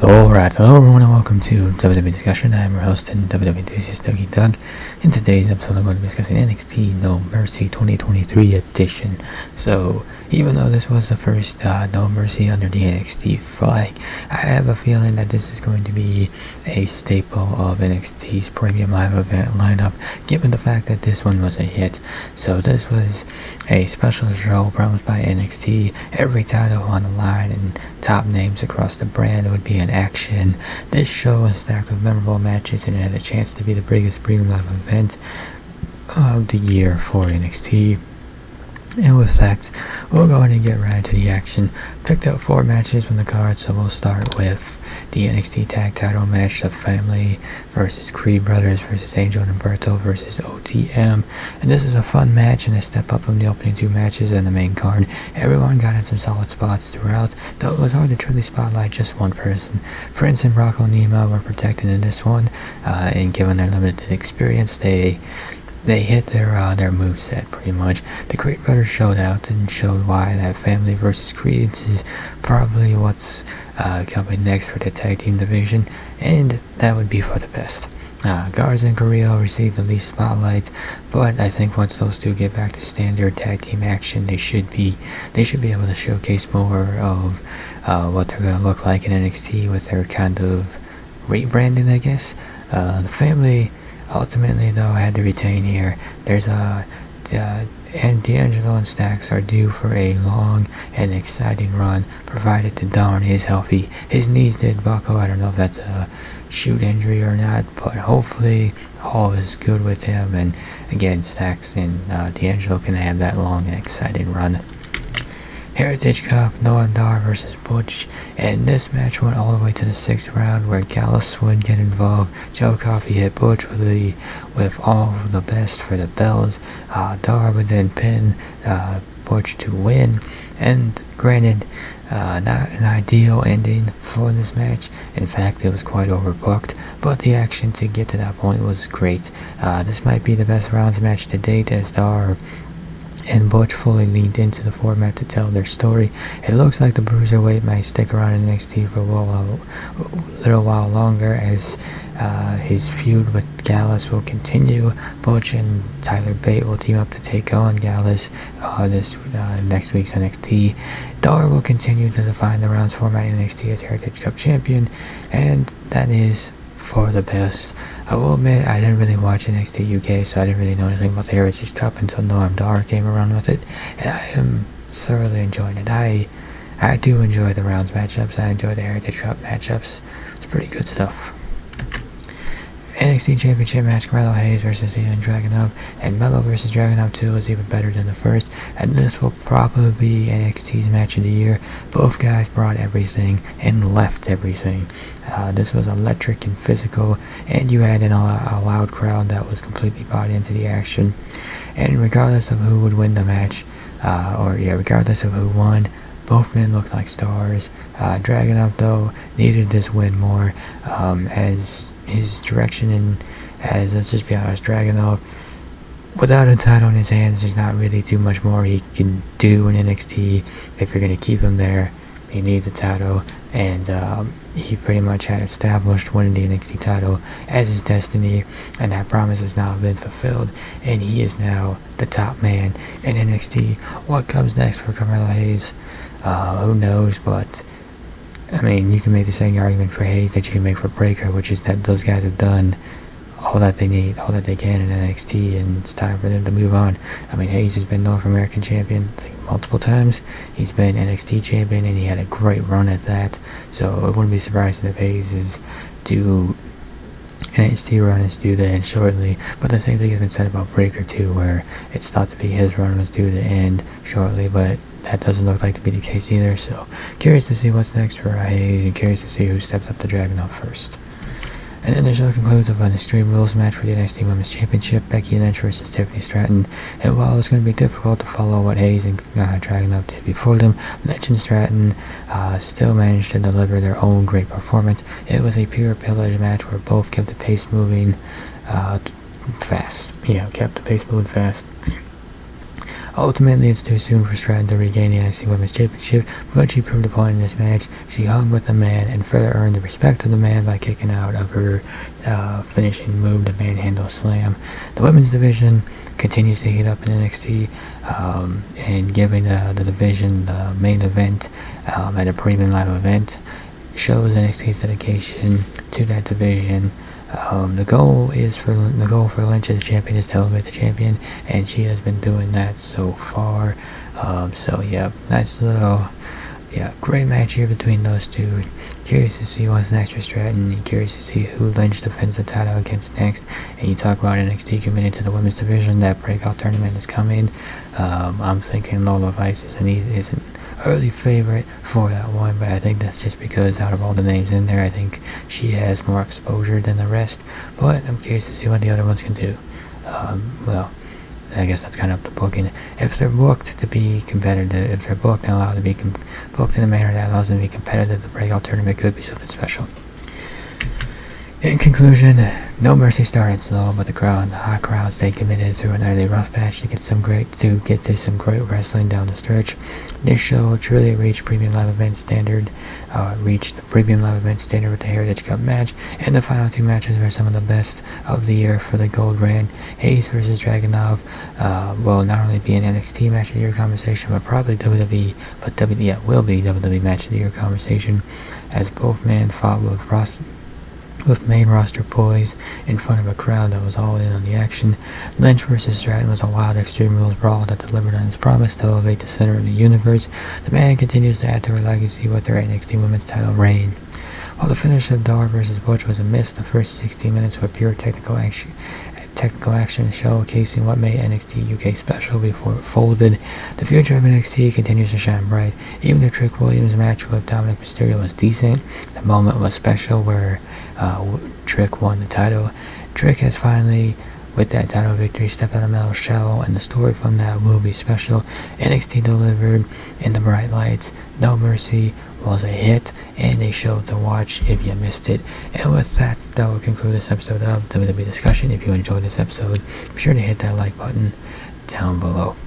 Alright, hello everyone and welcome to WWE Discussion. I am your host and WWE enthusiast Dougie Doug. In today's episode I'm going to be discussing NXT No Mercy 2023 edition. So, even though this was the first No Mercy under the NXT flag, I have a feeling that this is going to be a staple of NXT's premium live event lineup, given the fact that this one was a hit. So this was a special show promised by NXT, every title on the line and top names across the brand would be in action. This show was stacked with memorable matches and it had a chance to be the biggest premium live event of the year for NXT. And with that, we're going to get right into the action. Picked up 4 matches from the card, so we'll start with the NXT Tag Title Match, The Family versus Creed Brothers versus Angel and Humberto versus OTM. And this was a fun match and a step up from the opening 2 matches in the main card. Everyone got in some solid spots throughout, though it was hard to truly spotlight just one person. Prince and Brock O'Neill were protected in this one, and given their limited experience, they hit their moveset pretty much. The Creed Brothers showed out and showed why that Family versus Creed is probably what's coming next for the tag team division, and that would be for the best. Garza and Carrillo received the least spotlight, but I think once those two get back to standard tag team action, they should be able to showcase more of what they're going to look like in NXT with their kind of rebranding, I guess. The Family ultimately, though, had to retain here. And D'Angelo and Stacks are due for a long and exciting run, provided that Dawn is healthy. His knees did buckle. I don't know if that's a shoot injury or not, but hopefully all is good with him. And again, Stacks and D'Angelo can have that long and exciting run. Heritage Cup, Noam Dar versus Butch, and this match went all the way to the 6th round where Gallus would get involved. Joe Coffey hit Butch with all the best for the bells. Dar would then pin Butch to win, and granted, not an ideal ending for this match. In fact, it was quite overbooked, but the action to get to that point was great. This might be the best rounds match to date, as Dar and Butch fully leaned into the format to tell their story. It looks like the Bruiserweight might stick around in NXT for a little while longer, as his feud with Gallus will continue. Butch and Tyler Bate will team up to take on Gallus this next week's NXT. Dar will continue to define the rounds format in NXT as Heritage Cup champion, and that is for the best. I will admit, I didn't really watch NXT UK, so I didn't really know anything about the Heritage Cup until Noam Dar came around with it, and I am thoroughly enjoying it. I do enjoy the rounds matchups. I enjoy the Heritage Cup matchups. It's pretty good stuff. NXT Championship Match, Carmelo Hayes versus Ian Dragunov, and Melo versus Dragunov 2 was even better than the first, and this will probably be NXT's match of the year. Both guys brought everything and left everything. This was electric and physical, and you had a loud crowd that was completely bought into the action. And regardless of who would win the match, regardless of who won, both men looked like stars. Dragunov, though, needed this win more, as his direction, and as, let's just be honest, Dragunov, without a title in his hands, there's not really too much more he can do in NXT. If you're going to keep him there, he needs a title, and he pretty much had established winning the NXT title as his destiny, and that promise has now been fulfilled, and he is now the top man in NXT. What comes next for Carmelo Hayes? Who knows, but I mean, you can make the same argument for Hayes that you can make for Breaker, which is that those guys have done all that they need, all that they can in NXT, and it's time for them to move on. I mean, Hayes has been North American champion, I think, multiple times. He's been NXT champion, and he had a great run at that, so it wouldn't be surprising if Hayes is due NXT run is due to end shortly. But the same thing has been said about Breaker too, where it's thought to be his run was due to end shortly, but that doesn't look like to be the case either. So curious to see what's next for Hayes, and curious to see who steps up to Dragunov first. And then the show concludes with an Extreme Rules match for the NXT Women's Championship, Becky Lynch versus Tiffany Stratton. And while it's going to be difficult to follow what Hayes and Dragunov did before them, Lynch and Stratton still managed to deliver their own great performance. It was a pure pillage match where both kept the pace moving fast. Kept the pace moving fast. Ultimately, it's too soon for Stratton to regain the NXT Women's Championship, but she proved a point in this match. She hung with the man and further earned the respect of the man by kicking out of her finishing move, the Manhandle Slam. The women's division continues to heat up in NXT, and giving the division the main event at a premium live event shows NXT's dedication to that division. The goal for Lynch as champion is to elevate the champion, and she has been doing that so far. So yeah, nice little, great match here between those two. Curious to see what's next for Stratton, and curious to see who Lynch defends the title against next. And you talk about NXT committed to the women's division. That breakout tournament is coming. I'm thinking Lola Vice is an early favorite for that one, but I think that's just because out of all the names in there, I think she has more exposure than the rest. But I'm curious to see what the other ones can do. Well, I guess that's kind of up to booking. If they're booked to be competitive, if they're booked and allowed to be booked in a manner that allows them to be competitive, the breakout tournament could be something special. In conclusion, No Mercy started slow, but the hot crowd stayed committed through an early rough patch to get some great wrestling down the stretch. This show truly reached the premium live event standard with the Heritage Cup match, and the final two matches were some of the best of the year for the Gold Brand. Hayes versus Dragunov will not only be an NXT match of the year conversation, but probably will be WWE match of the year conversation, as both men fought with main roster poise in front of a crowd that was all in on the action. Lynch vs. Stratton was a wild Extreme Rules brawl that delivered on its promise to elevate the center of the universe. The man continues to add to her legacy with their NXT Women's Title reign. While the finish of Dar vs. Butch was a miss, the first 16 minutes were pure technical action showcasing what made NXT UK special before it folded. The future of NXT continues to shine bright. Even the Trick Williams match with Dominic Mysterio was decent. The moment was special where Trick won the title. Trick has finally, with that title victory, stepped out of Metal Shell, and the story from that will be special. NXT delivered in the bright lights. No Mercy was a hit, and a show to watch if you missed it. And with that will conclude this episode of WWE Discussion. If you enjoyed this episode, be sure to hit that like button down below.